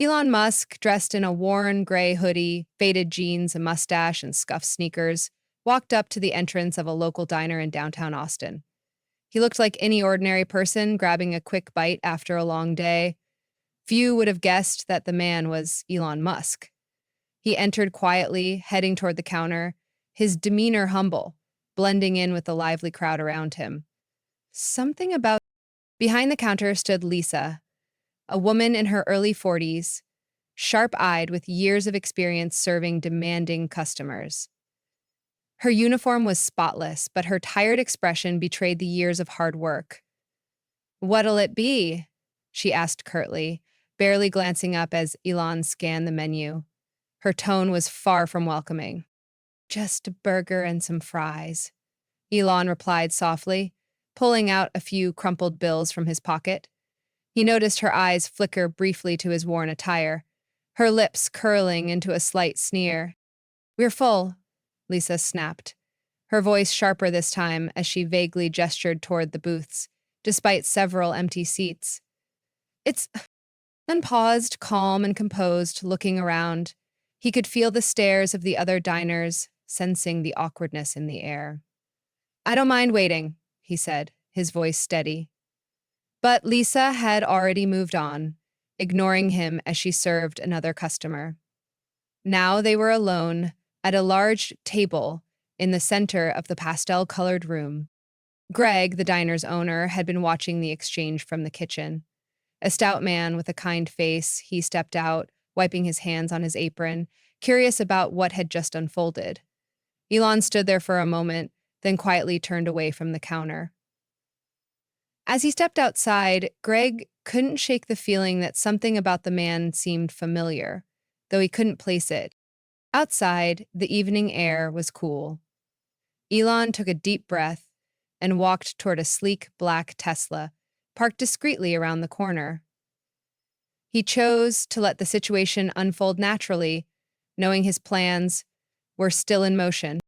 Elon Musk, dressed in a worn gray hoodie, faded jeans, a mustache, and scuffed sneakers, walked up to the entrance of a local diner in downtown Austin. He looked like any ordinary person grabbing a quick bite after a long day. Few would have guessed that the man was Elon Musk. He entered quietly, heading toward the counter, his demeanor humble, blending in with the lively crowd around him. Something about Behind the counter stood Lisa, a woman in her early 40s, sharp-eyed with years of experience serving demanding customers. Her uniform was spotless, but her tired expression betrayed the years of hard work. "What'll it be?" she asked curtly, barely glancing up as Elon scanned the menu. Her tone was far from welcoming. "Just a burger and some fries," Elon replied softly, pulling out a few crumpled bills from his pocket. He noticed her eyes flicker briefly to his worn attire, her lips curling into a slight sneer. "We're full," Lisa snapped, her voice sharper this time as she vaguely gestured toward the booths, despite several empty seats. It's Then paused, calm and composed, looking around. He could feel the stares of the other diners, sensing the awkwardness in the air. "I don't mind waiting," he said, his voice steady. But Lisa had already moved on, ignoring him as she served another customer. Now they were alone at a large table in the center of the pastel-colored room. Greg, the diner's owner, had been watching the exchange from the kitchen. A stout man with a kind face, he stepped out, wiping his hands on his apron, curious about what had just unfolded. Elon stood there for a moment, then quietly turned away from the counter. As he stepped outside, Greg couldn't shake the feeling that something about the man seemed familiar, though he couldn't place it. Outside, the evening air was cool. Elon took a deep breath and walked toward a sleek black Tesla, parked discreetly around the corner. He chose to let the situation unfold naturally, knowing his plans were still in motion.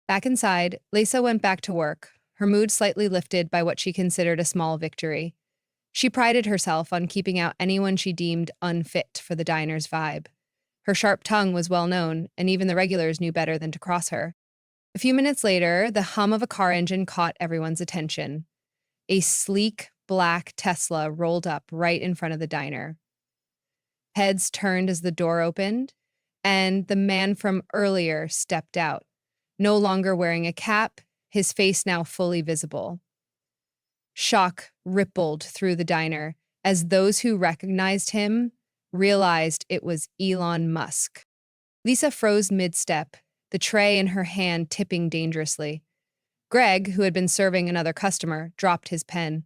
Back inside, Lisa went back to work, her mood slightly lifted by what she considered a small victory. She prided herself on keeping out anyone she deemed unfit for the diner's vibe. Her sharp tongue was well known, and even the regulars knew better than to cross her. A few minutes later, the hum of a car engine caught everyone's attention. A sleek, black Tesla rolled up right in front of the diner. Heads turned as the door opened, and the man from earlier stepped out, no longer wearing a cap, his face now fully visible. Shock rippled through the diner as those who recognized him realized it was Elon Musk. Lisa froze mid-step, the tray in her hand tipping dangerously. Greg, who had been serving another customer, dropped his pen.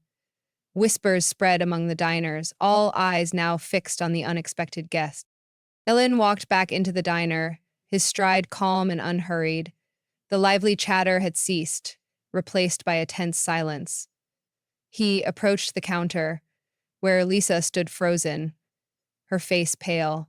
Whispers spread among the diners, all eyes now fixed on the unexpected guest. Elon walked back into the diner, his stride calm and unhurried. The lively chatter had ceased, replaced by a tense silence. He approached the counter, where Lisa stood frozen, her face pale.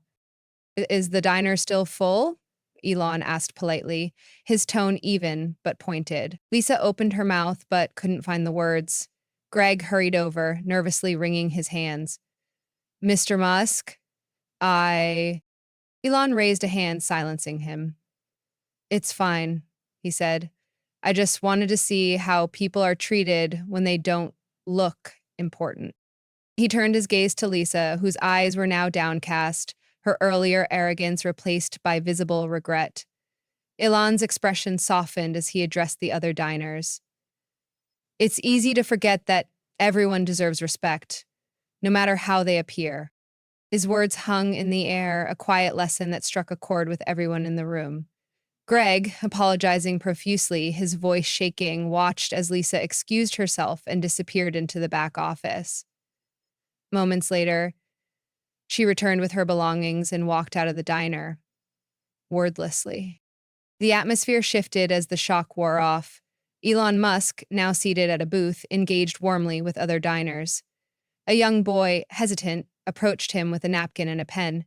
"Is the diner still full?" Elon asked politely, his tone even but pointed. Lisa opened her mouth but couldn't find the words. Greg hurried over, nervously wringing his hands. "Mr. Musk, I..." Elon raised a hand, silencing him. "It's fine," he said. "I just wanted to see how people are treated when they don't look important." He turned his gaze to Lisa, whose eyes were now downcast, her earlier arrogance replaced by visible regret. Elon's expression softened as he addressed the other diners. "It's easy to forget that everyone deserves respect, no matter how they appear." His words hung in the air, a quiet lesson that struck a chord with everyone in the room. Greg, apologizing profusely, his voice shaking, watched as Lisa excused herself and disappeared into the back office. Moments later, she returned with her belongings and walked out of the diner, wordlessly. The atmosphere shifted as the shock wore off. Elon Musk, now seated at a booth, engaged warmly with other diners. A young boy, hesitant, approached him with a napkin and a pen.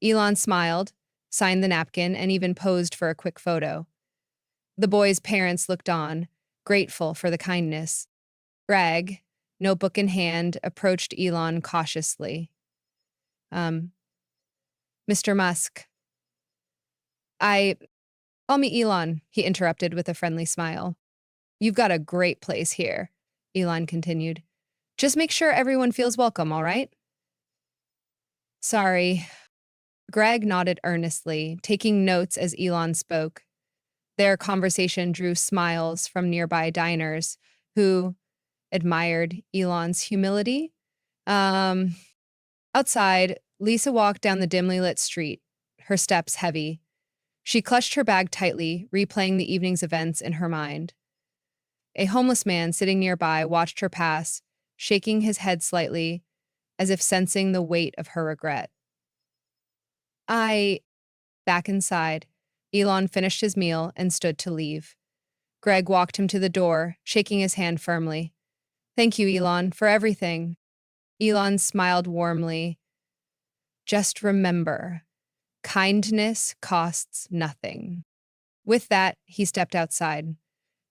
Elon smiled, signed the napkin, and even posed for a quick photo. The boy's parents looked on, grateful for the kindness. Greg, notebook in hand, approached Elon cautiously. Mr. Musk, I call me Elon, he interrupted with a friendly smile. You've got a great place here, Elon continued. Just make sure everyone feels welcome, all right? Sorry. Greg nodded earnestly, taking notes as Elon spoke. Their conversation drew smiles from nearby diners who admired Elon's humility. Um, Outside, Lisa walked down the dimly lit street, her steps heavy. She clutched her bag tightly, replaying the evening's events in her mind. A homeless man sitting nearby watched her pass, shaking his head slightly, as if sensing the weight of her regret. I, back inside, Elon finished his meal and stood to leave. Greg walked him to the door, shaking his hand firmly. Thank you, Elon, for everything. Elon smiled warmly. Just remember, kindness costs nothing. With that, he stepped outside,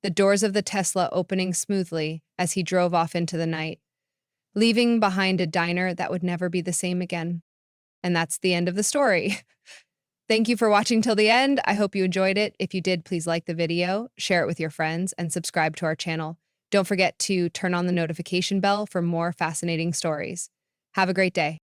the doors of the Tesla opening smoothly as he drove off into the night, leaving behind a diner that would never be the same again. And that's the end of the story. Thank you for watching till the end. I hope you enjoyed it. If you did, please like the video, share it with your friends, and subscribe to our channel. Don't forget to turn on the notification bell for more fascinating stories. Have a great day.